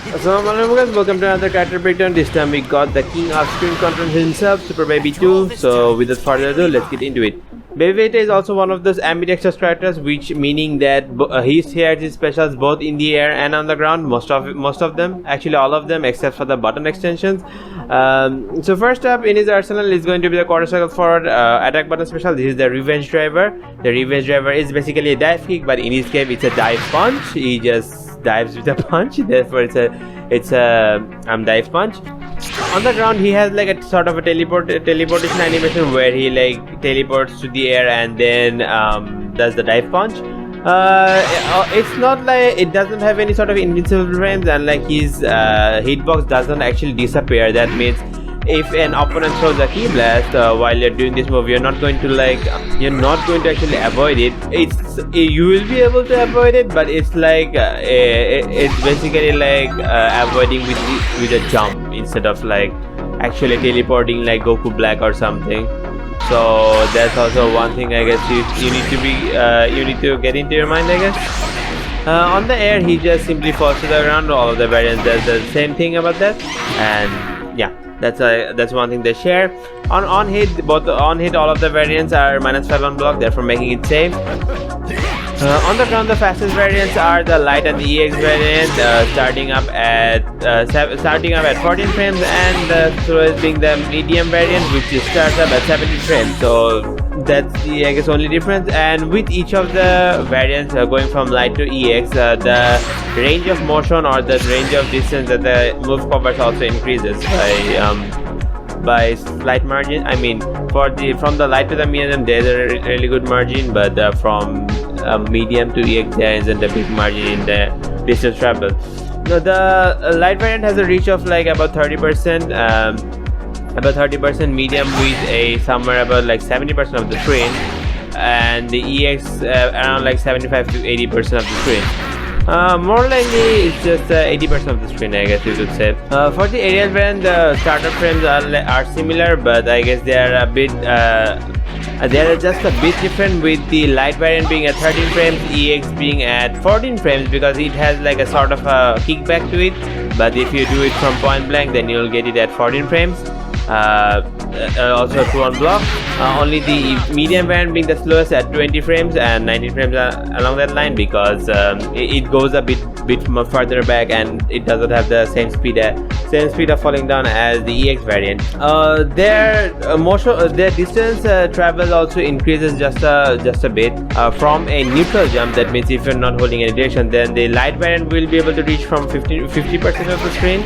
Assalamualaikum guys, welcome to another character breakdown. This time we got the king of screen content himself, Super Baby 2. So without further ado, let's get into it. Baby is also one of those ambidextrous characters, which meaning that he shares his specials both in the air and on the ground. Most of them, actually all of them, except for the button extensions. So first up in his arsenal is going to be the quarter circle forward attack button special. This is the revenge driver. The revenge driver is basically a dive kick, but in his case it's a dive punch. He just dives with a punch, therefore it's a dive punch. On the ground he has like a sort of a teleportation animation where he like teleports to the air and then does the dive punch. It's not like it doesn't have any sort of invincible frames, and like his hitbox doesn't actually disappear. That means if an opponent throws a key blast while you're doing this move, you're not going to actually avoid it. You will be able to avoid it, but it's like it's basically like avoiding with a jump instead of like actually teleporting like Goku Black or something. So that's also one thing I guess you need to get into your mind, I guess. On the air he just simply falls to the ground. All of the variants does the same thing about that, and yeah, that's one thing they share. On hit all of the variants are -5 on block, therefore making it safe. On the ground the fastest variants are the light and the EX variant, starting up at 14 frames, and the slowest being the medium variant, which starts up at 70 frames. So that's the I guess only difference. And with each of the variants going from light to EX, the range of motion or the range of distance that the move covers also increases by slight margin. I mean, from the light to the medium there's a really good margin, but from medium to EX there isn't a big margin in the distance travel. Now the light variant has a reach of like about 30%, medium with a somewhere about like 70% of the screen, and the EX around like 75 to 80% of the screen. More likely it's just 80% of the screen, I guess you could say. For the aerial variant, the starter frames are similar, but I guess they are just a bit different, with the light variant being at 13 frames, EX being at 14 frames, because it has like a sort of a kickback to it. But if you do it from point blank, then you'll get it at 14 frames. Also 2 on block. Only the medium variant being the slowest at 20 frames and 19 frames along that line, because it goes a bit further back and it doesn't have the same speed of falling down as the EX variant. Their distance travel also increases just a bit from a neutral jump. That means if you're not holding any direction, then the light variant will be able to reach from 50% of the screen,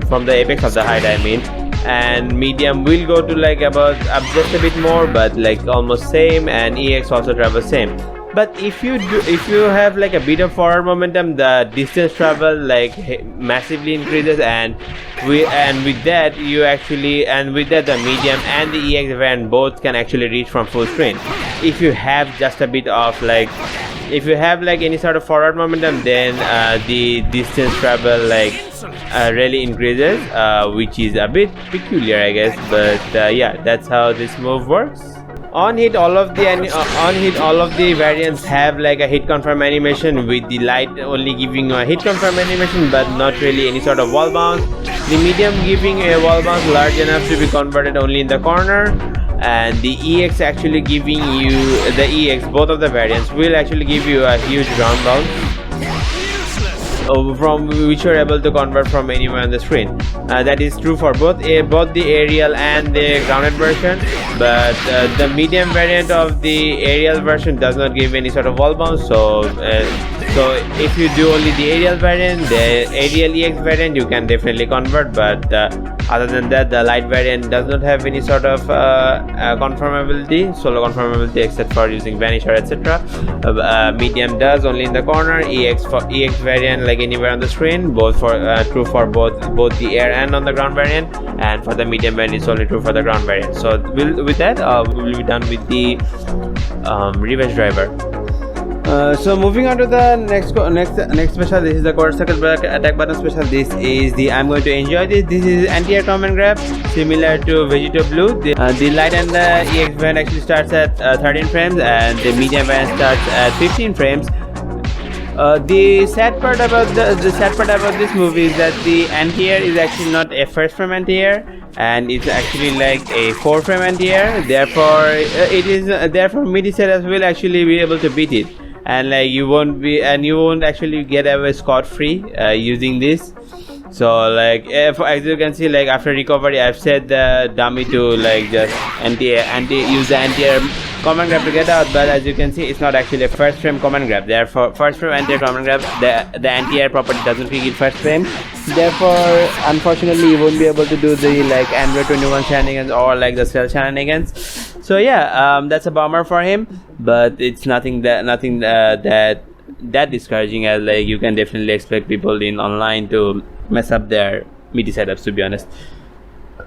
from the apex of the height I mean. And medium will go to like about up just a bit more, but like almost same, and EX also travels same. But if you have like a bit of forward momentum, the distance travel like massively increases, and with that the medium and the EX variant both can actually reach from full screen. If you have just a bit of like, if you have like any sort of forward momentum, then the distance travel like really increases, which is a bit peculiar I guess, but yeah, that's how this move works. On hit all of the variants have like a hit confirm animation, with the light only giving a hit confirm animation but not really any sort of wall bounce, the medium giving a wall bounce large enough to be converted only in the corner, and the EX actually giving you both of the variants will actually give you a huge ground bounce, from which you are able to convert from anywhere on the screen. That is true for both the aerial and the grounded version, but the medium variant of the aerial version does not give any sort of wall bounce. So if you do only the aerial variant, the aerial EX variant, you can definitely convert, but other than that, the light variant does not have any sort of solo conformability, except for using vanish or etc. Medium does only in the corner. EX variant like anywhere on the screen, both true for both the air and on the ground variant, and for the medium variant it's only true for the ground variant. So with that we will be done with the revenge driver. So moving on to the next special. This is the quarter circle attack button special. This is the I'm going to enjoy this. This is anti-air command grab, similar to Vegito Blue. The light and the EX variant actually starts at 13 frames, and the medium variant starts at 15 frames. The sad part about this movie is that the anti-air is actually not a first frame anti-air, and it's actually like a 4-frame anti-air. Therefore, therefore MIDI setups will actually be able to beat it, and like you won't actually get away scot-free using this. So like as you can see, like after recovery, I've set the dummy to like just use the anti-air command grab to get out, but as you can see, it's not actually a first frame command grab. Therefore, first frame anti-air command grab, the anti-air property doesn't kick in first frame. Therefore, unfortunately, you won't be able to do the like Android 21 shenanigans or like the cell shenanigans. So yeah, that's a bummer for him, but it's nothing that discouraging, as like you can definitely expect people in online to mess up their MIDI setups, to be honest.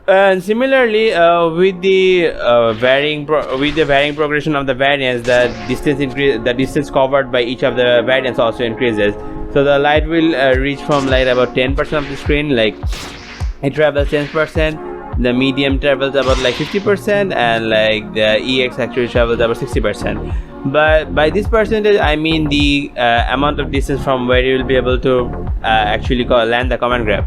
And similarly, with the varying progression of the variants, the distance covered by each of the variants also increases. So the light will reach from like about 10% of the screen, like it travels 10%. The medium travels about like 50%, and like the EX actually travels about 60%. But by this percentage, I mean the amount of distance from where you will be able to actually land the command grab.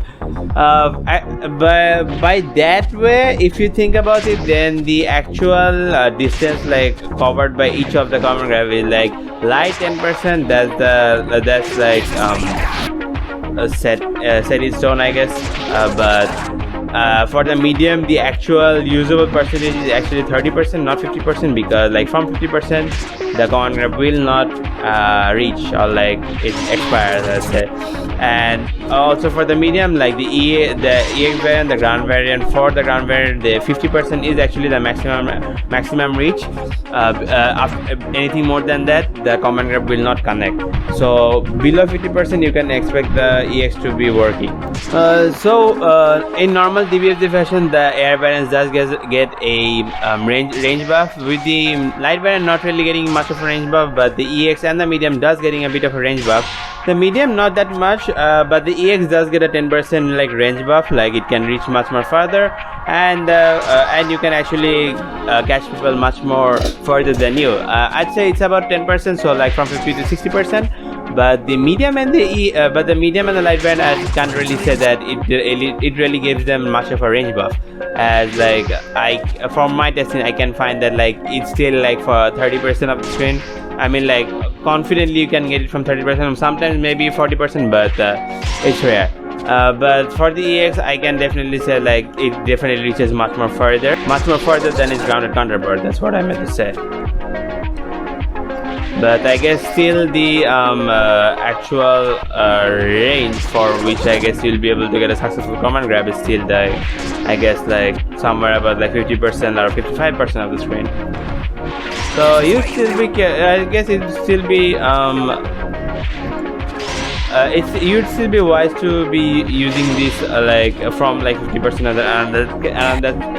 By that way, if you think about it, then the actual distance like covered by each of the command grab is like light 10%. That's like set in stone, I guess. But for the medium, the actual usable percentage is actually 30%, not 50%, because like from 50% the command grab will not reach, or like it expires, let's say. And also for the medium, like the EX variant, the ground variant, for the ground variant, the 50% is actually the maximum reach. Anything more than that, the command grab will not connect. So below 50% you can expect the EX to be working. In normal DBFZ fashion, the air variant does get a range buff. With the light variant not really getting much of a range buff, but the EX and the medium does getting a bit of a range buff. The medium not that much, but the EX does get a 10% like range buff, like it can reach much more further, and you can actually catch people much more further than you. I'd say it's about 10%, so like from 50 to 60%. But the medium and the light variant, I can't really say that it really gives them much of a range buff. As like from my testing, I can find that like it's still like for 30% of the screen. I mean, like confidently you can get it from 30%, sometimes maybe 40%, but it's rare. But for the EX, I can definitely say like it definitely reaches much more further than its grounded counterpart. That's what I meant to say. But I guess still the actual range for which I guess you'll be able to get a successful command grab is still I guess like somewhere about like 50% or 55% of the screen. So you still be, I guess it still be you'd still be wise to be using this like from like 50% of the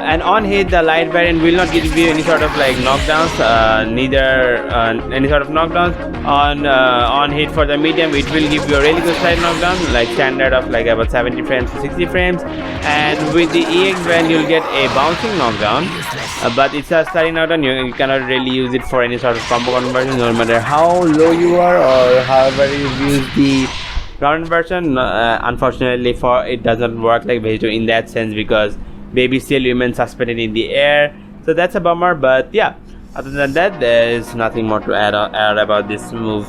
and on hit, the light variant will not give you any sort of like knockdowns, neither any sort of knockdowns. On hit for the medium, it will give you a really good slight knockdown, like standard of like about 70 frames to 60 frames, and with the EX variant you'll get a bouncing knockdown, but it's a sliding knockdown. You cannot really use it for any sort of combo conversion, no matter how low you are or however you use the ground version. Unfortunately, for it doesn't work like Vegeto in that sense, because baby still remains suspended in the air. So that's a bummer, but yeah, other than that, there is nothing more to add about this move.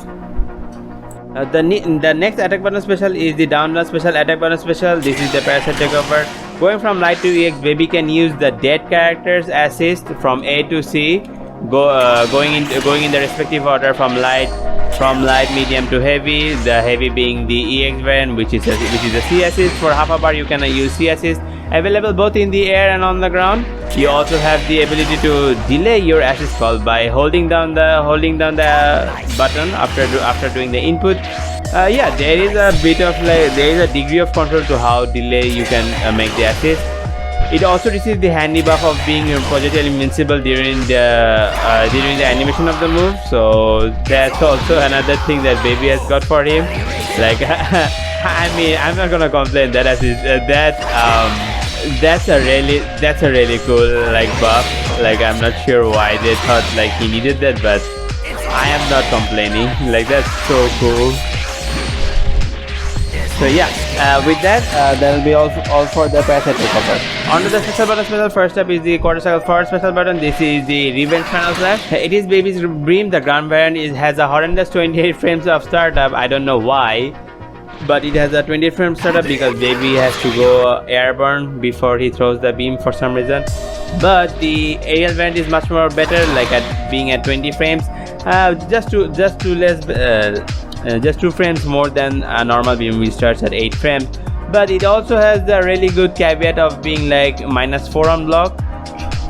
The next attack button special is the down special attack button special. This is the parasite takeover. Going from light to EX, baby can use the dead characters assist from A to C, going in the respective order from light, medium to heavy. The heavy being the EX variant, which is a C assist. For half a bar, you can use C assist, available both in the air and on the ground. You also have the ability to delay your assist call by holding down the button after doing the input. Yeah, there is a bit of degree of control to how delay you can make the assist. It also receives the handy buff of being projectile invincible during the animation of the move. So that's also another thing that baby has got for him. Like, I mean, I'm not gonna complain. That assist, that's a really cool like buff. Like, I'm not sure why they thought like he needed that, but I am not complaining. Like, that's so cool. So yeah, with that, that will be all for the parasite takeover. On to the special button special. First up is the quarter cycle forward special button. This is the Revenge Final Slash. It is Baby's Bream. The ground variant has a horrendous 28 frames of startup. I don't know why, but it has a 28 frame startup because Baby has to go airborne before he throws the beam for some reason. But the aerial variant is much more better, like at being at 20 frames, just 2 frames more than a normal beam, which starts at 8 frames. But it also has the really good caveat of being like -4 on block.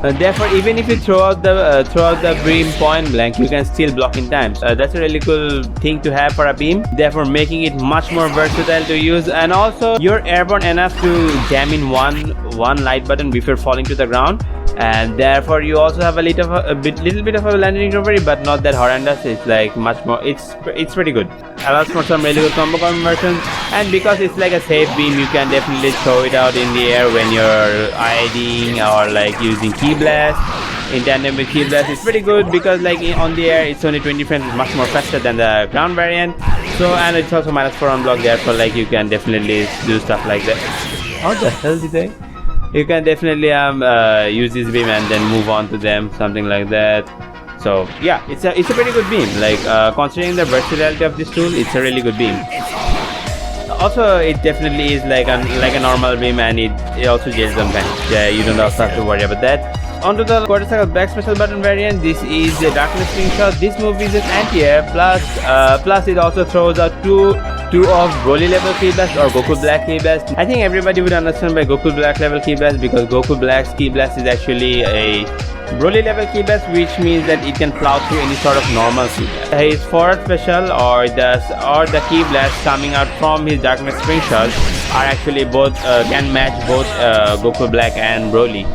Therefore, even if you throw out the beam point blank, you can still block in time. That's a really cool thing to have for a beam. Therefore, making it much more versatile to use. And also, you're airborne enough to jam in one light button before falling to the ground. And therefore, you also have a little bit of a landing recovery, but not that horrendous. It's like much more. It's pretty good. Allows for some really good combo conversions. And because it's like a safe beam, you can definitely throw it out in the air when you're IDing or like using Ki Blast. In tandem with Ki Blast, it's pretty good because like on the air, it's only 20 frames, it's much more faster than the ground variant. So, and it's also -4 on block, therefore like you can definitely do stuff like that. What the hell did I? You can definitely use this beam and then move on to them, something like that. So yeah, it's a pretty good beam. Like considering the versatility of this tool, it's a really good beam. Also, it definitely is like a normal beam, and it also jails sometimes. Yeah, you don't also have to worry about that. Onto the quarter cycle back special button variant. This is the Darkness Screenshot. This move is an anti-air, plus it also throws out two of Broly level Ki Blast or Goku Black Ki Blast. I think everybody would understand by Goku Black level Ki Blast because Goku Black's Ki Blast is actually a Broly level Ki Blast, which means that it can plow through any sort of normal Ki Blast. His forward special or the Ki Blast coming out from his Darkness Screenshot are actually both can match both Goku Black and Broly.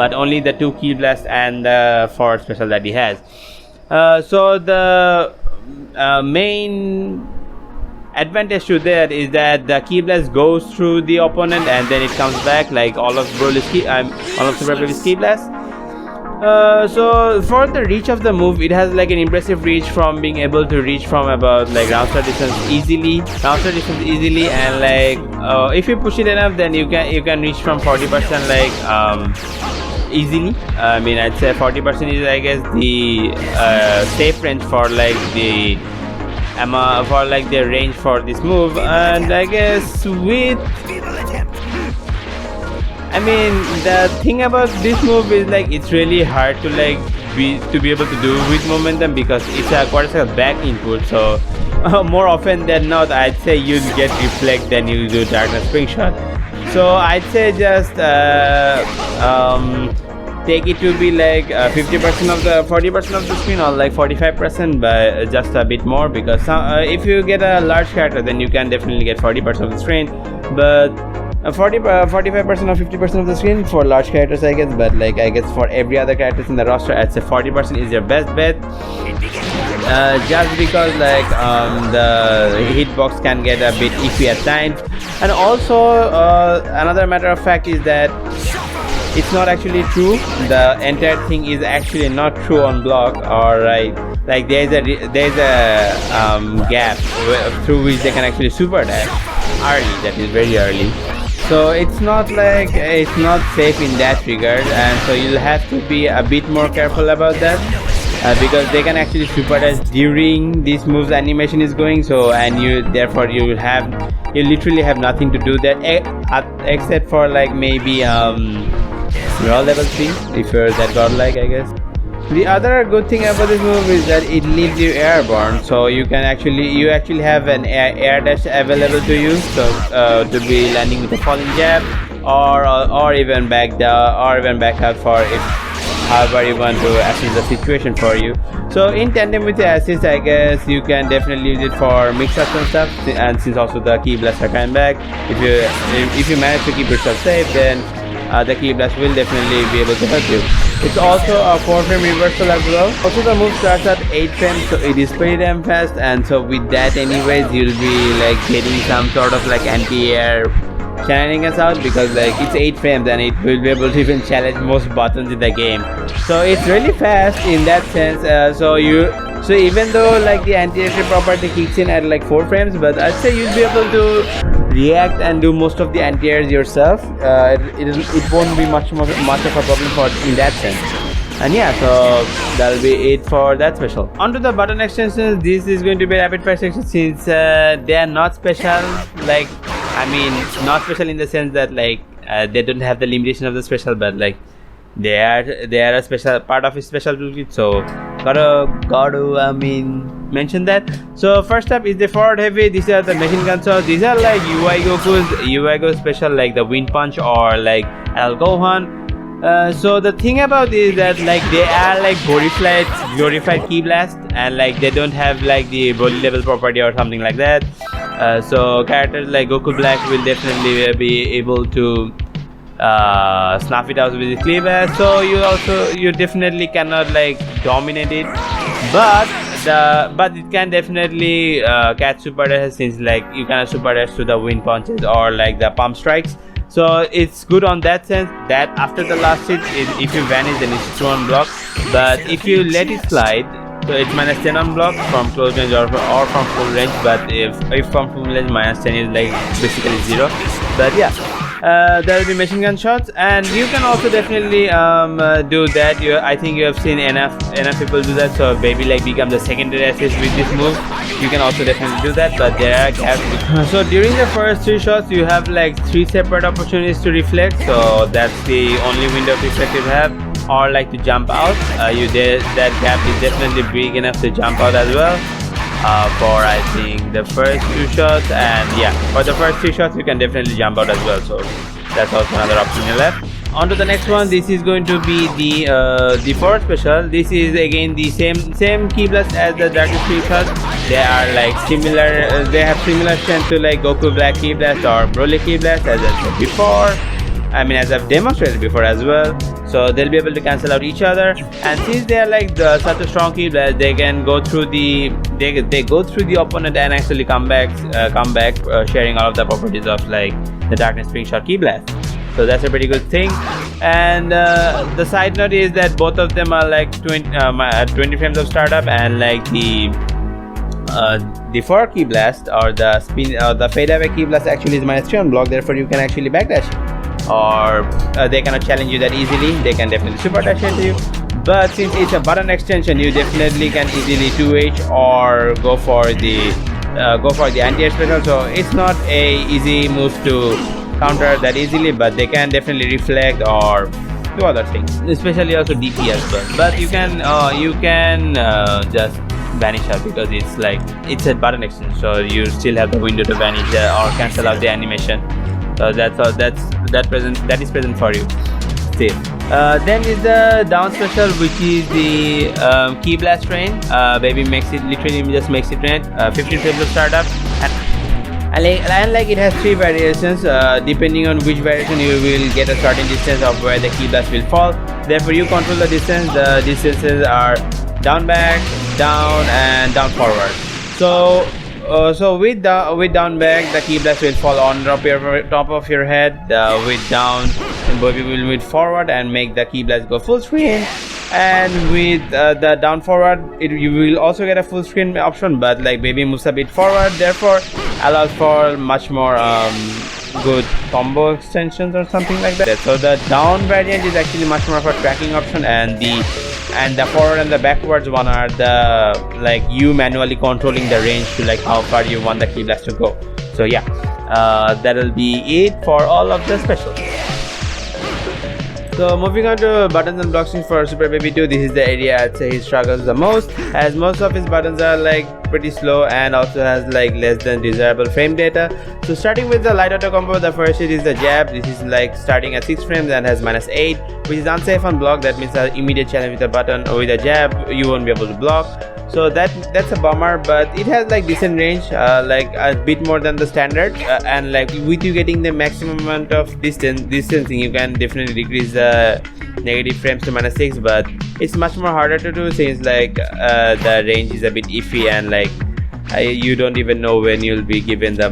But only the 2 Ki Blast and the forward special that he has. So the main advantage to that is that the Ki Blast goes through the opponent and then it comes back like all of Super Broly's Ki Blast. So for the reach of the move, it has like an impressive reach from being able to reach from about like round start distance easily, and like if you push it enough, then you can reach from 40% like easily. I mean, I'd say 40% is I guess the safe range for like the range for this move. And I guess the thing about this move is like it's really hard to like be able to do with momentum because it's a quarter cycle back input. So more often than not, I'd say you'll get reflect than you do Darkness Screenshot. So I'd say just take it to be like 50% of the 40% of the screen, or like 45%, but just a bit more, because if you get a large character, then you can definitely get 40% of the screen, but 45% or 50% of the screen for large characters, I guess. But like I guess for every other characters in the roster, I'd say 40% is your best bet. Just because like the hitbox can get a bit iffy at times, and also another matter of fact is that it's not actually true. The entire thing is actually not true on block, or like there's a gap through which they can actually super dash early. That is very early. So it's not like it's not safe in that regard, and so you'll have to be a bit more careful about that. Because they can actually super dash during this move's animation is going, so and you literally have nothing to do that except for like maybe raw level 3 if you're that godlike, I guess. The other good thing about this move is that it leaves you airborne, so you actually have an air dash available to you, so to be landing with a falling jab, or even back up for if however you want to assist the situation for you. So in tandem with the assist, I guess you can definitely use it for mix-ups and stuff, and since also the Ki Blasts are coming back, if you manage to keep yourself safe, then the Ki Blast will definitely be able to help you. It's also a 4-frame reversal as well. Also the move starts at 8 frames, so it is pretty damn fast, and so with that anyways you'll be like getting some sort of like anti-air shenanigans out, because like it's 8 frames and it will be able to even challenge most buttons in the game. So it's really fast in that sense. So even though like the anti-air property kicks in at like 4 frames, but I'd say you'll be able to react and do most of the anti-airs yourself, it won't be much of a problem for in that sense. And yeah, so that'll be it for that special. Onto the button extensions, this is going to be a rapid fire section since they are not special. Like, I mean, not special in the sense that like they don't have the limitation of the special, but like they are a special part of a special toolkit. So gotta mention that. So first up is the forward heavy. These are the machine gun shots. These are like UI Goku special, like the wind punch or like Al Gohan. So the thing about this is that like they are like glorified key blast, and like they don't have like the body level property or something like that. So characters like Goku Black will definitely be able to snuff it out with the key blast. So you definitely cannot like dominate it, but it can definitely catch super dash, since like you can super dash to the wind punches or like the pump strikes. So it's good on that sense that after the last hit, if you vanish then it's 2 on block, but if you let it slide, so it's minus 10 on block from close range or from full range. But if from full range, minus 10 is like basically 0. But yeah, there will be machine gun shots, and you can also definitely do that. I think you have seen enough people do that. So baby like become the secondary assist with this move. You can also definitely do that, but there are gaps. So during the first 3 shots, you have like 3 separate opportunities to reflect. So that's the only window of reflect you have, or like to jump out. That gap is definitely big enough to jump out as well. For I think the first 2 shots, and yeah, for the first 3 shots you can definitely jump out as well. So that's also another option you left. On to the next one. This is going to be the forward special. This is again the same key blast as the darkest 3 shots. They are like similar. They have similar strength to like Goku Black key blast or Broly key blast, as I said before. I mean, as I've demonstrated before as well. So they'll be able to cancel out each other, and since they are like such a strong key blast, they can go through the go through the opponent and actually come back, sharing all of the properties of like the darkness spring shot key blast. So that's a pretty good thing. And the side note is that both of them are like 20 frames of startup, and like the forward key blast or the spin or the fade away key blast actually is minus 3 on block. Therefore, you can actually backdash, or they cannot challenge you that easily. They can definitely super dash into you, but since it's a button extension, you definitely can easily 2H or go for the anti-air special. So it's not a easy move to counter that easily, but they can definitely reflect or do other things, especially also DP as well. But you can just vanish out, because it's a button extension, so you still have the window to vanish or cancel out the animation. So that is present for you still. Then is the down special, which is the key blast rain. Baby literally just makes it rain. 15 frames of startup, and like it has 3 variations. Depending on which variation, you will get a certain distance of where the key blast will fall. Therefore, you control the distance. The distances are down back, down, and down forward. So with down back, the key blast will fall on top of your head. With down, and baby will move forward and make the key blast go full screen. And with the down forward, you will also get a full screen option, but like baby moves a bit forward, therefore allows for much more good combo extensions or something like that. So the down variant is actually much more of a tracking option, and the forward and the backwards one are the like you manually controlling the range to like how far you want the key blast to go. So yeah, that'll be it for all of the specials. So moving on to buttons and blockstrings for Super Baby 2, this is the area I'd say he struggles the most, as most of his buttons are like pretty slow and also has like less than desirable frame data. So starting with the light auto combo, the first hit is the jab. This is like starting at 6 frames and has -8, which is unsafe on block. That means an immediate challenge with a button, or with a jab you won't be able to block. So that's a bummer, but it has like decent range, like a bit more than the standard, and like with you getting the maximum amount of distancing, you can definitely decrease the negative frames to -6, but it's much more harder to do since like the range is a bit iffy, and like you don't even know when you'll be given the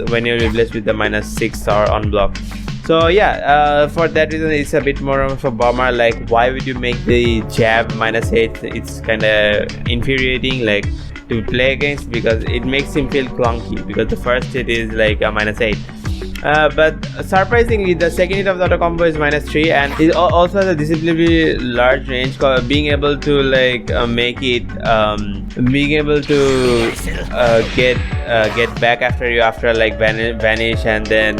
when you'll be blessed with the -6 or on block. So yeah, for that reason it's a bit more of a bummer. Like, why would you make the jab -8? It's kind of infuriating. Like, to play against, because it makes him feel clunky, because the first hit is like a -8. But surprisingly, the second hit of the auto combo is -3, and it also has a deceptively large range, being able to like make it being able to get back after you after like vanish, and then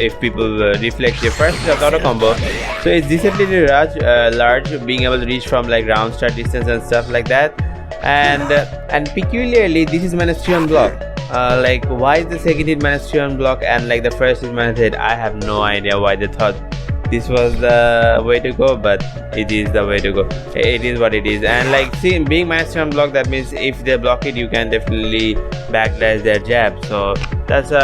if people reflect your first hit of the auto combo. So it's deceptively large, being able to reach from like round start distance and stuff like that. And peculiarly, this is -3 on block. Like, why is the second hit -3 on block and like the first is -8? I have no idea why they thought this was the way to go, but it is the way to go. It is what it is. And like, see, being -3 on block, that means if they block it, you can definitely backdash their jab. So that's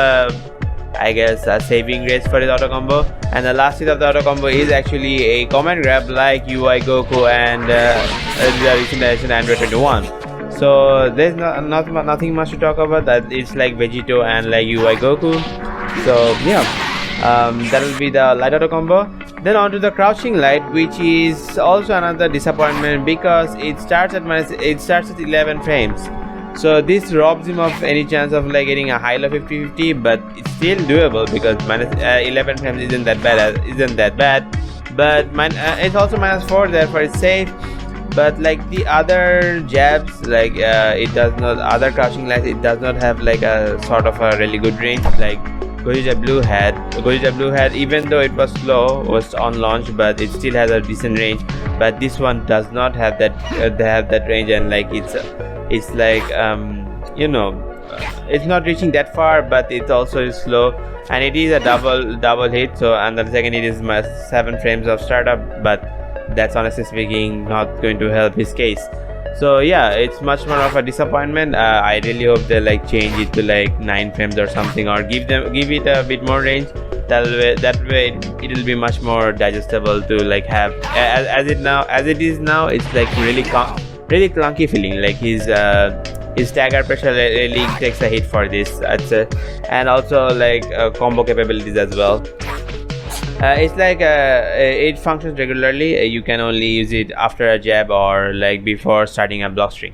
I guess a saving grace for his auto combo. And the last hit of the auto combo is actually a command grab like UI Goku and the recent edition Android 21. So there's nothing much to talk about. That it's like Vegito and like UI Goku. So yeah, that will be the light auto combo. Then on to the crouching light, which is also another disappointment because it starts at 11 frames. So this robs him of any chance of like getting a high low 50-50, but it's still doable because 11 frames isn't that bad. But it's also -4, therefore it's safe. But like the other jabs, like other crouching lights, it does not have like a sort of a really good range like Gojira Blue had, even though it was slow, was on launch, but it still has a decent range. But this one does not have that range, and like it's like you know, it's not reaching that far, but it also is slow, and it is a double hit. So, and the second hit is 7 frames of startup, but that's honestly speaking not going to help his case. So yeah, it's much more of a disappointment. I really hope they like change it to like 9 frames or something, or give it a bit more range. That way it will be much more digestible to like have. As it is now, it's like really clunky feeling. Like his stagger pressure really takes a hit for this, and also like combo capabilities as well. It's like it functions regularly. You can only use it after a jab or like before starting a block string.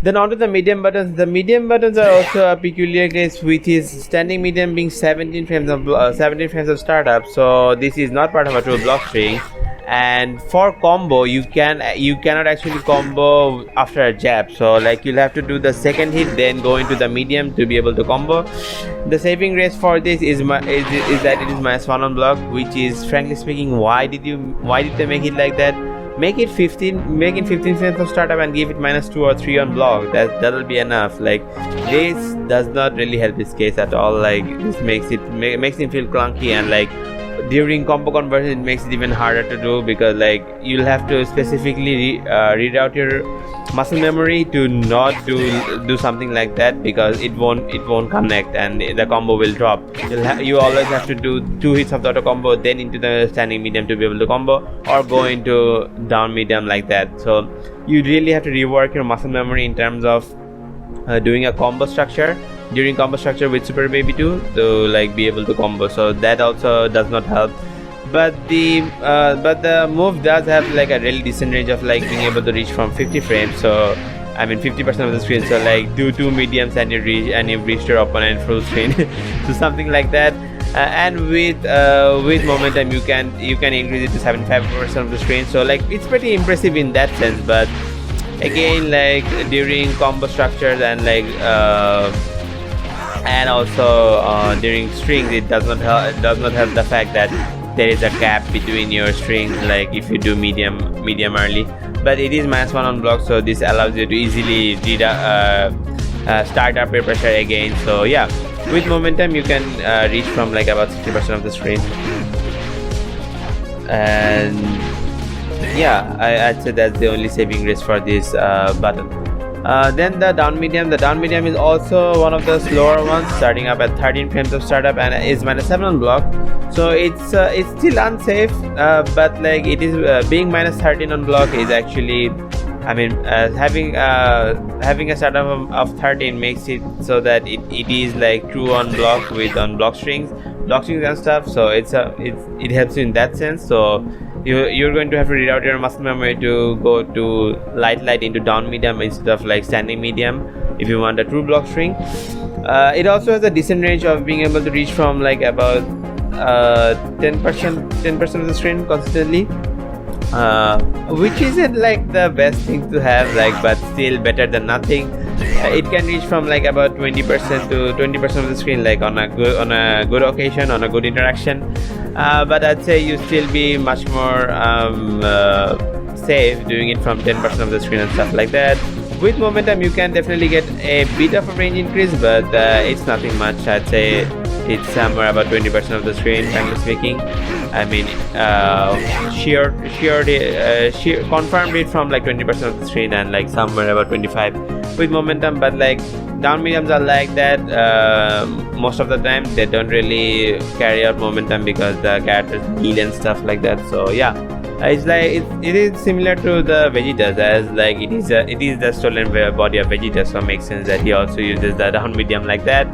Then on to the medium buttons. The medium buttons are also a peculiar case, with his standing medium being 17 frames of startup. So this is not part of a true block string. And for combo, you cannot actually combo after a jab. So like you'll have to do the second hit, then go into the medium to be able to combo. The saving grace for this is that it is -1 on block, which is frankly speaking, why did they make it like that? Make it 15 frames of startup and give it -2 or 3 on block. That'll be enough. Like, this does not really help his case at all. Like, this makes him feel clunky, and like during combo conversion it makes it even harder to do, because like you'll have to specifically read out your muscle memory to not do something like that, because it won't connect and the combo will drop. You always have to do 2 hits of the auto combo, then into the standing medium to be able to combo, or go into down medium like that. So you really have to rework your muscle memory in terms of doing a combo structure during combo structure with Super Baby 2 to like be able to combo. So that also does not help. But the move does have like a really decent range of like being able to reach from 50 frames. So I mean 50% of the screen. So like do 2 mediums and you've reached your opponent full screen. So something like that. And with momentum you can increase it to 75% of the screen. So like it's pretty impressive in that sense. But again, like during combo structures and like and also during strings, it does not help the fact that there is a gap between your strings, like if you do medium early. But it is -1 on block, so this allows you to easily start up your pressure again. So yeah, with momentum you can reach from like about 60% of the screen. And yeah, I'd say that's the only saving grace for this button. Then the down medium is also one of the slower ones, starting up at 13 frames of startup and is -7 on block. So it's still unsafe, but like it is being -13 on block is actually, I mean, having a startup of 13 makes it so that it is like true on block with on blockstrings and stuff. So it helps you in that sense. So you're going to have to reroute your muscle memory to go to light into down medium instead of like standing medium if you want a true block string. It also has a decent range of being able to reach from like about 10% of the screen consistently, which isn't like the best thing to have, like, but still better than nothing. It can reach from like about 20% to 20% of the screen, like on a good occasion, on a good interaction. But I'd say you still be much more safe doing it from 10% of the screen and stuff like that. With momentum, you can definitely get a bit of a range increase, but it's nothing much. I'd say it's somewhere about 20% of the screen, frankly speaking. I mean, sheer confirmed it from like 20% of the screen and like somewhere about 25 with momentum. But like down mediums are like that. Most of the time they don't really carry out momentum because the characters heal and stuff like that. So yeah, it's like it is similar to the Vegetas, as like it is the stolen body of Vegeta, so it makes sense that he also uses the down medium like that.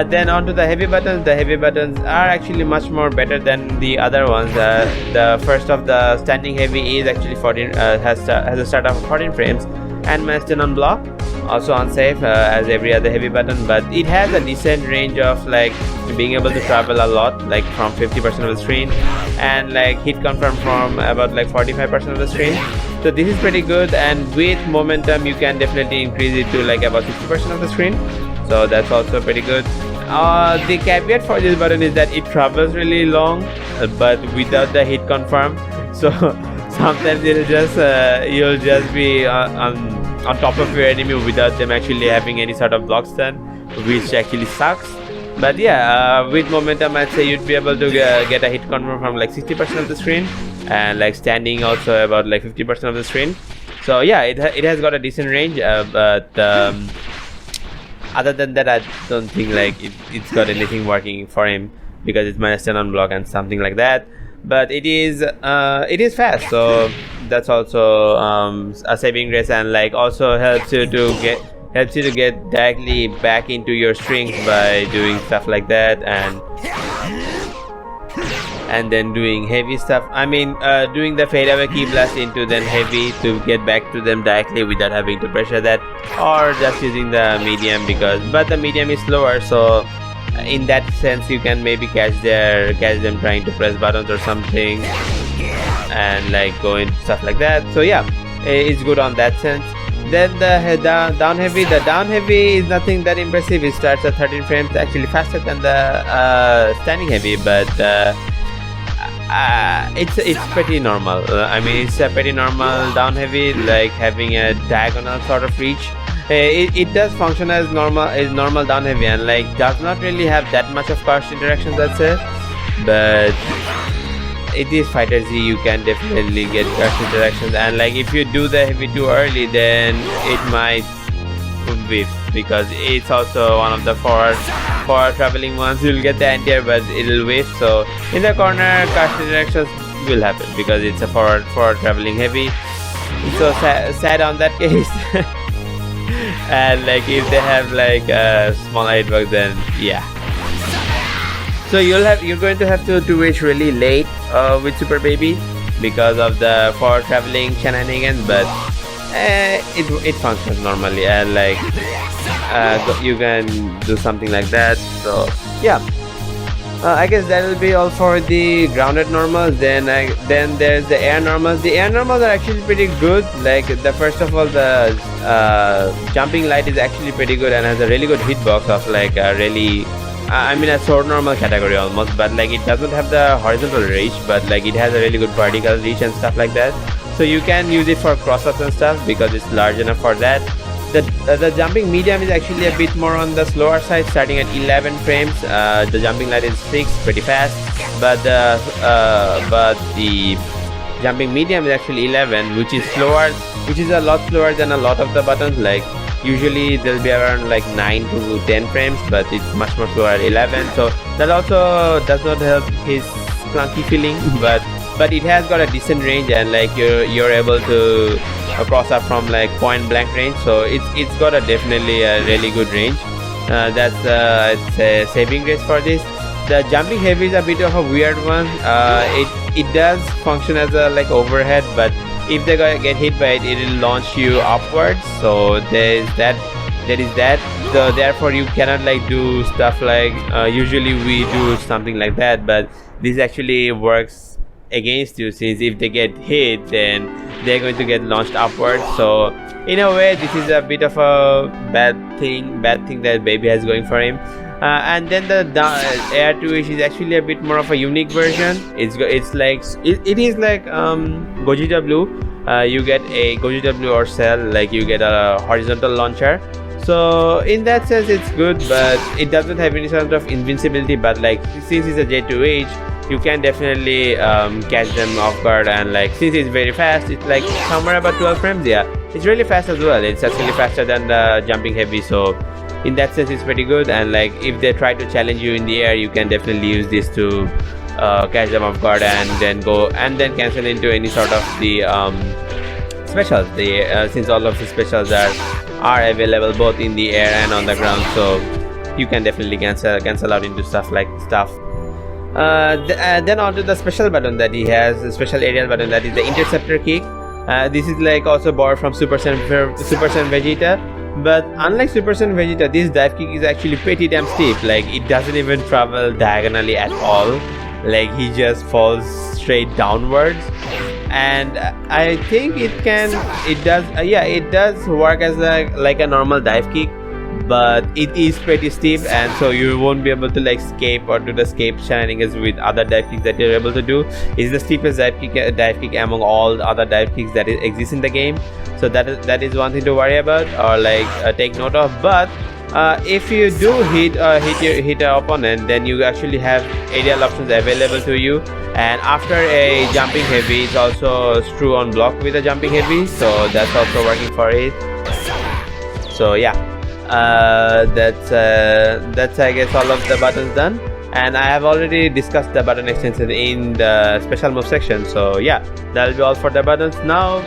Then onto the heavy buttons. The heavy buttons are actually much more better than the other ones. The first of the standing heavy is actually 14 has a start of 14 frames and milestone on block, also unsafe as every other heavy button, but it has a decent range of like being able to travel a lot, like from 50% of the screen, and like hit confirm from about like 45% of the screen. So this is pretty good, and with momentum you can definitely increase it to like about 50% of the screen, so that's also pretty good. The caveat for this button is that it travels really long, but without the hit confirm, so sometimes it'll just you'll just be on top of your enemy without them actually having any sort of block stun, which actually sucks. But yeah, with momentum I'd say you'd be able to get a hit confirm from like 60% of the screen, and like standing also about like 50% of the screen. So yeah, it has got a decent range, but other than that I don't think like it's got anything working for him, because it's -10 on block and something like that. But it is fast, so that's also a saving grace, and like also helps you to get directly back into your strings by doing stuff like that, and then doing heavy stuff. I mean, doing the fade away key blast into then heavy to get back to them directly without having to pressure that, or just using the medium, but the medium is slower, so in that sense you can maybe catch them trying to press buttons or something and like go into stuff like that. So yeah, it's good on that sense. Then the down heavy is nothing that impressive. It starts at 13 frames, actually faster than the standing heavy, but it's pretty normal. I mean, it's a pretty normal down heavy, like having a diagonal sort of reach. It does function as normal down heavy, and like does not really have that much of burst interactions, I'd say, but it is fighter Z. You can definitely get burst interactions, and like if you do the heavy too early, then it might whiff, because it's also one of the forward traveling ones. You'll get the anti-air, but it'll whiff. So in the corner, burst interactions will happen because it's a forward traveling heavy. So sad on that case. And like if they have like a small hitbox, then yeah. So you're going to have to reach really late with Super Baby because of the forward traveling shenanigans, but it functions normally, and like you can do something like that. So yeah, I guess that will be all for the grounded normals. Then there's the air normals. The air normals are actually pretty good. Like the first of all, the jumping light is actually pretty good and has a really good hitbox of like a really, I mean a sword normal category almost, but like it doesn't have the horizontal reach, but like it has a really good vertical reach and stuff like that. So you can use it for cross-ups and stuff because it's large enough for that. The jumping medium is actually a bit more on the slower side, starting at 11 frames. The jumping light is 6, pretty fast, but the jumping medium is actually 11, which is a lot slower than a lot of the buttons. Like usually they'll be around like 9 to 10 frames, but it's much more slower at 11. So that also does not help his clunky feeling, but it has got a decent range, and like you're able to cross up from like point blank range, so it's got definitely a really good range. That's it's a saving grace for this. The jumping heavy is a bit of a weird one. it does function as a like overhead, but if they get hit by it, it will launch you upwards. So there is that. So therefore you cannot like do stuff like usually we do something like that, but this actually works against you, since if they get hit, then they're going to get launched upwards. So in a way, this is a bit of a bad thing that Baby has going for him. And then the air to wish is actually a bit more of a unique version. It is like Goji W. You get a Goji W or Cell, like you get a horizontal launcher. So in that sense it's good, but it doesn't have any sort of invincibility. But like since it's a J2H, you can definitely catch them off guard, and like since it's very fast, it's like somewhere about 12 frames. Yeah, it's really fast as well. It's actually faster than the jumping heavy, so in that sense it's pretty good. And like if they try to challenge you in the air, you can definitely use this to catch them off guard and then cancel into any sort of the specials. Since all of the specials are available both in the air and on the ground, so you can definitely cancel out into stuff. Then onto the special button that he has, the special aerial button, that is the interceptor kick. This is like also borrowed from Super Saiyan Vegeta, but unlike Super Saiyan Vegeta, this dive kick is actually pretty damn steep. Like it doesn't even travel diagonally at all, like he just falls straight downwards. And I think it does work as like a normal dive kick, but it is pretty steep, and so you won't be able to like escape or do the escape shenanigans with other dive kicks that you're able to do. It's the steepest dive kick among all the other dive kicks that exist in the game, so that is one thing to worry about or like take note of. But if you do hit your opponent, then you actually have aerial options available to you. And after a jumping heavy, it's also screw on block with a jumping heavy, so that's also working for it. So yeah, that's I guess all of the buttons done, and I have already discussed the button extension in the special move section. So yeah, that'll be all for the buttons. Now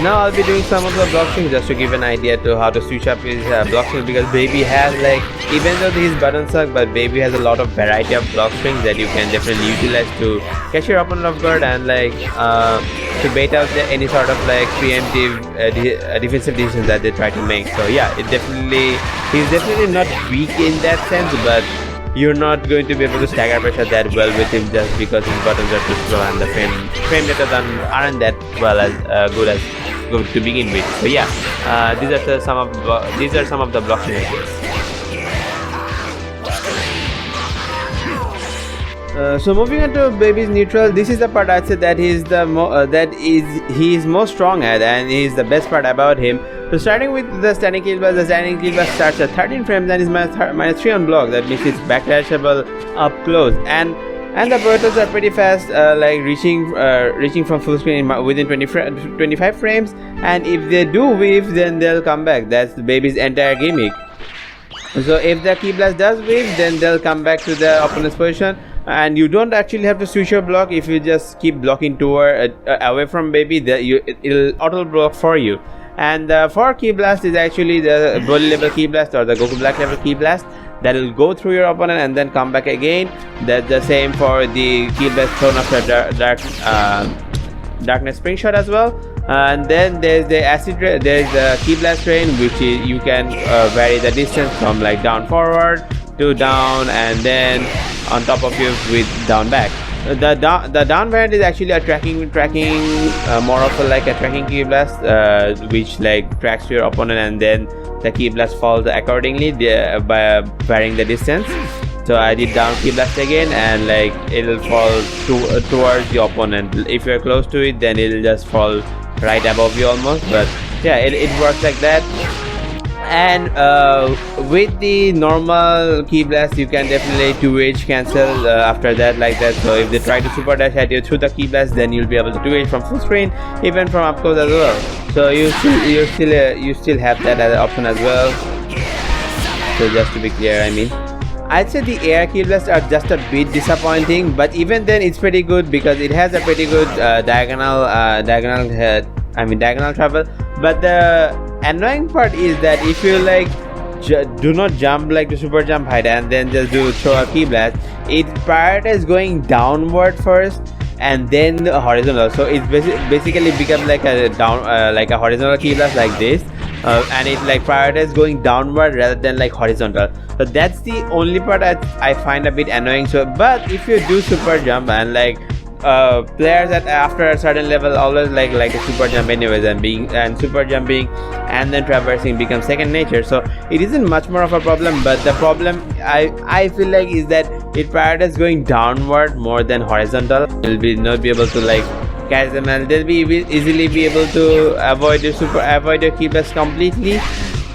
I'll be doing some of the Blockstrings just to give an idea to how to switch up his Blockstrings, because Baby has like, even though these buttons suck, but Baby has a lot of variety of Blockstrings that you can definitely utilize to catch your opponent off guard and like to bait out any sort of like preemptive defensive decisions that they try to make. So yeah, he's definitely not weak in that sense, but you're not going to be able to stagger pressure that well with him just because his buttons are too slow and the frame data aren't that well as good to begin with. So yeah, these are some of the blocking ideas. So moving on to Baby's neutral, this is the part I'd say that he is most strong at, and is the best part about him. So starting with the standing kill blast, starts at 13 frames and is minus 3 on block. That means it's backlashable up close, and the portals are pretty fast, like reaching from full screen within 25 frames. And if they do weave, then they'll come back. That's the Baby's entire gimmick. So if the key blast does weave, then they'll come back to the opponent's position, and you don't actually have to switch your block. If you just keep blocking toward away from Baby, it'll auto block for you. And for key blast is actually the Broly level key blast or the Goku Black level key blast that will go through your opponent and then come back again. That's the same for the key blast thrown after darkness spring shot as well. And then there's the key blast train, which is you can vary the distance from like down forward to down, and then on top of you with down back. The down variant is actually a tracking more of like a tracking key blast, which like tracks your opponent, and then the key blast falls accordingly by varying the distance. So I did down key blast again, and like it'll fall towards the opponent. If you're close to it, then it'll just fall right above you almost. But yeah, it works like that. And with the normal key blast, you can definitely 2H cancel after that, like that. So if they try to super dash at you through the key blast, then you'll be able to 2H from full screen, even from up close as well. So you still have that as an option as well. So just to be clear, I mean, I'd say the air key blasts are just a bit disappointing, but even then it's pretty good because it has a pretty good diagonal travel. But the annoying part is that if you like do not jump like to super jump height and then just throw a key blast. It prioritizes going downward first and then horizontal. So it basically becomes like a horizontal key blast like this, and it like prioritizes going downward rather than like horizontal. So that's the only part I find a bit annoying. So but if you do super jump and like players that after a certain level always like a super jump anyways, and super jumping and then traversing becomes second nature, so it isn't much more of a problem. But the problem I feel like is that it prioritizes going downward more than horizontal. You'll not be able to like catch them, and they'll easily be able to avoid your key blast completely.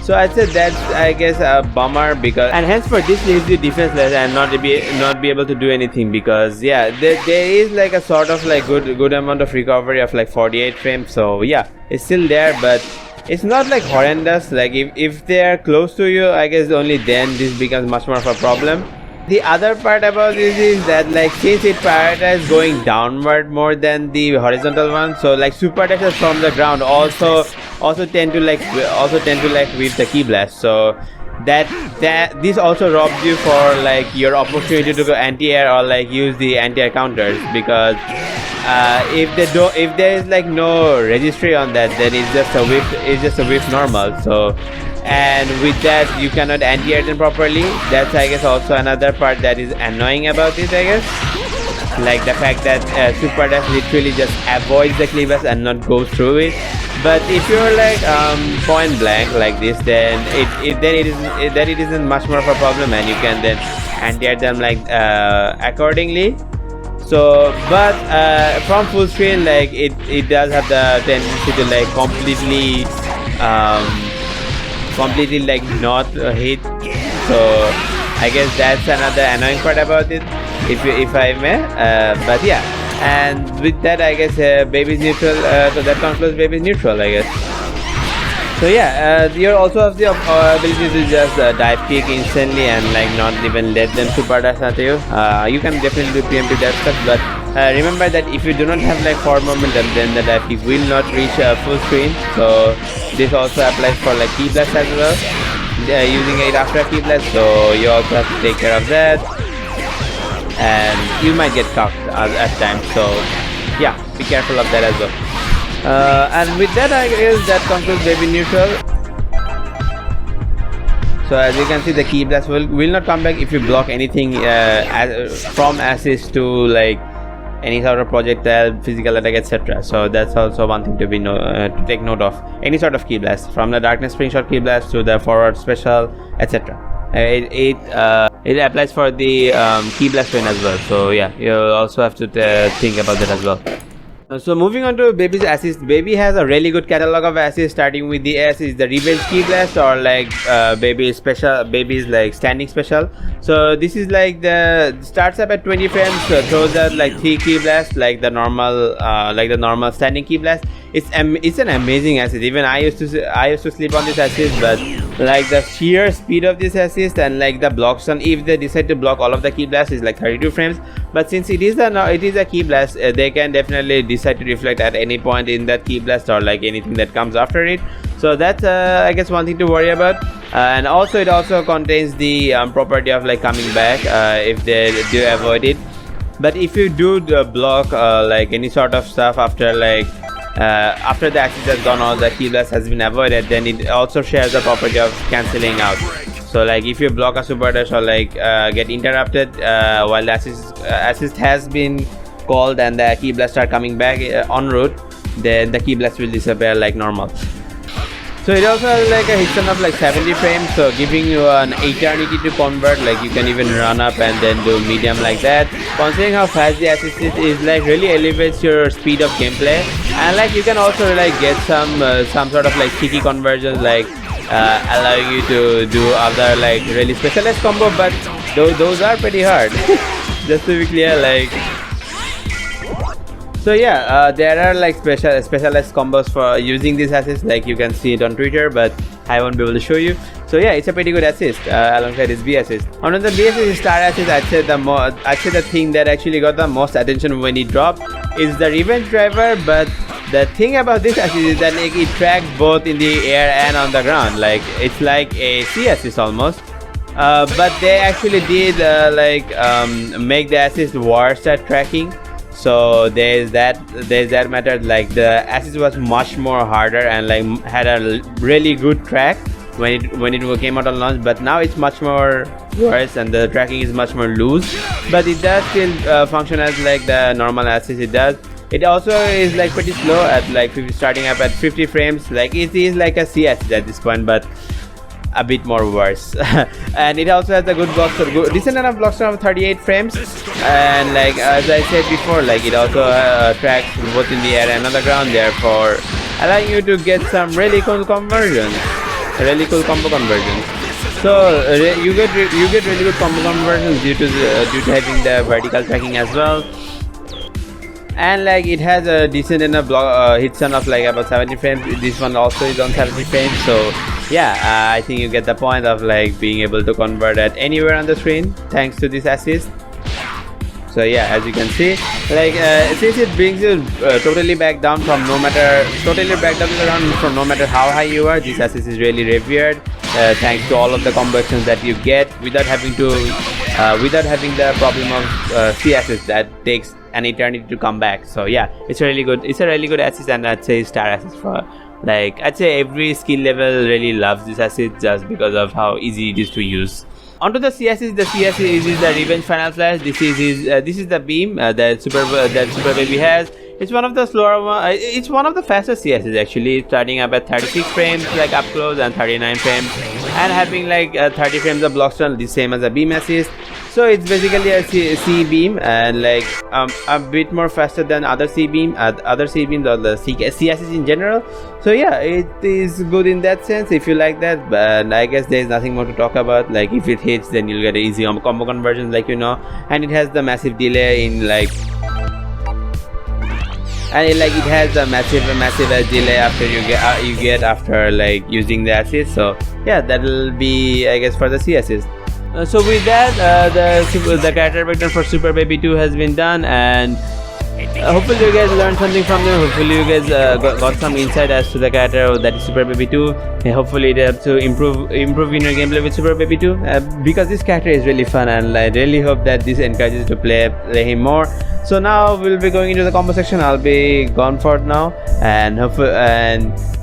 So I'd say that's, I guess, a bummer, because and hence for this leaves you defenseless and not be able to do anything, because yeah, there is like a sort of like good amount of recovery of like 48 frames. So yeah, it's still there, but it's not like horrendous. Like if they are close to you, I guess only then this becomes much more of a problem. The other part about this is that like since it prioritizes going downward more than the horizontal one, so like super dashes from the ground also tend to like whip the key blast. So that this also robs you for like your opportunity to go anti-air or like use the anti-air counters, because if there is like no registry on that, then it's just a whip normal. So and with that you cannot anti-air them properly. That's, I guess, also another part that is annoying about this, I guess, like the fact that super dash literally just avoids the cleavers and not goes through it. But if you're like point blank like this, then it isn't much more of a problem, and you can then anti-air them like accordingly. So but from full screen, like it does have the tendency to like completely like not hit. So I guess that's another annoying part about it, if I may. But yeah, and with that, I guess baby's neutral. So that concludes baby's neutral, I guess. So yeah, you also have the ability to just dive kick instantly and like not even let them super dash at you. You can definitely do preemptive dash stuff, but remember that if you do not have like forward momentum, then the dive kick will not reach full screen. So this also applies for like key blast as well, using it after key blast. So you also have to take care of that, and you might get cocked at times. So yeah, be careful of that as well. And with that, I guess that concludes baby neutral. So as you can see, the key blast will not come back if you block anything from assist to like any sort of projectile, physical attack, etc. So that's also one thing to be to take note of. Any sort of key blast, from the darkness spring shot key blast to the forward special, etc. It applies for the key blast win as well. So yeah, you also have to think about that as well. So moving on to baby's assist, baby has a really good catalog of assists, starting with the assist, the revenge key blast, or like baby's like standing special. So this is like the starts up at 20 frames, throws out like 3 key blasts like the normal standing key blast. It's an amazing assist. Even I used to sleep on this assist, but like the sheer speed of this assist and like the block stun, if they decide to block all of the key blasts, is like 32 frames. But since it is a key blast, they can definitely decide to reflect at any point in that key blast or like anything that comes after it. So that's I guess one thing to worry about. And also it also contains the property of like coming back if they do avoid it. But if you do block like any sort of stuff after like after the assist has gone, all the key blast has been avoided, then it also shares the property of cancelling out. So like if you block a super dash or like get interrupted while the assist has been called and the key blasts are coming back en route, then the key blast will disappear like normal. So it also has like a hit stun of like 70 frames, so giving you an eternity to convert. Like you can even run up and then do medium like that. Considering how fast the assist is like really elevates your speed of gameplay, and like you can also like get some sort of like sticky conversions, like allowing you to do other like really specialized combo, but those are pretty hard. Just to be clear, like. So yeah, there are like specialized combos for using this assist, like you can see it on Twitter, but I won't be able to show you. So yeah, it's a pretty good assist alongside this B assist. Another B assist, star assist, I'd say the thing that actually got the most attention when it dropped is the revenge driver. But the thing about this assist is that like, it tracks both in the air and on the ground. Like it's like a C assist almost. But they actually did make the assist worse at tracking. So there's that matter. Like the assist was much more harder and like had a really good track when it came out on launch. But now it's much more worse and the tracking is much more loose. But it does still function as like the normal assist. It does. It also is like pretty slow at like starting up at 50 frames. Like it is like a C assist at this point, but a bit more worse. And it also has a good decent enough block string of 38 frames, and like as I said before, like it also tracks both in the air and on the ground, therefore allowing you to get some really cool conversions, really cool combo conversions. So you get really good combo conversions due to having the vertical tracking as well. And like it has a decent enough hit stun of like about 70 frames. This one also is on 70 frames. So yeah, I think you get the point of like being able to convert at anywhere on the screen thanks to this assist. So yeah, as you can see, like since it brings you totally back down from no matter how high you are, this assist is really revered thanks to all of the combo actions that you get without having the problem of C assist that takes an eternity to come back. So yeah, it's a really good assist, and I'd say star assist for like I'd say every skill level really loves this assist just because of how easy it is to use. Onto the C assist. The C assist is the Revenge Final Flash. This is the beam that Super Baby has. It's one of the slower one. It's one of the fastest C assists actually, starting up at 36 frames like up close and 39 frames, and having like 30 frames of block stun, the same as a beam assist. So it's basically a C beam, and like a bit more faster than other C beams or the C assist in general. So yeah, it is good in that sense if you like that. But I guess there is nothing more to talk about. Like if it hits, then you'll get an easy combo conversion, like you know. And it has the massive delay in like. And it has a massive delay after you get after like using the assist. So yeah, that'll be I guess for the C assist. So with that, the character breakdown for Super Baby 2 has been done, and hopefully you guys learned something from them. Hopefully you guys got some insight as to the character that is Super Baby 2. And hopefully it helps to improve in your gameplay with Super Baby 2 because this character is really fun, and I really hope that this encourages you to play him more. So now we'll be going into the combo section. I'll be gone for now, and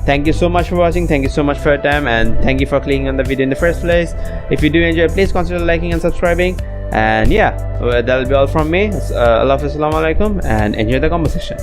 thank you so much for watching. Thank you so much for your time, and thank you for clicking on the video in the first place. If you do enjoy, please consider liking and subscribing. And yeah, that'll be all from me. Allah Hafiz, Assalamu Alaikum, and enjoy the combo section.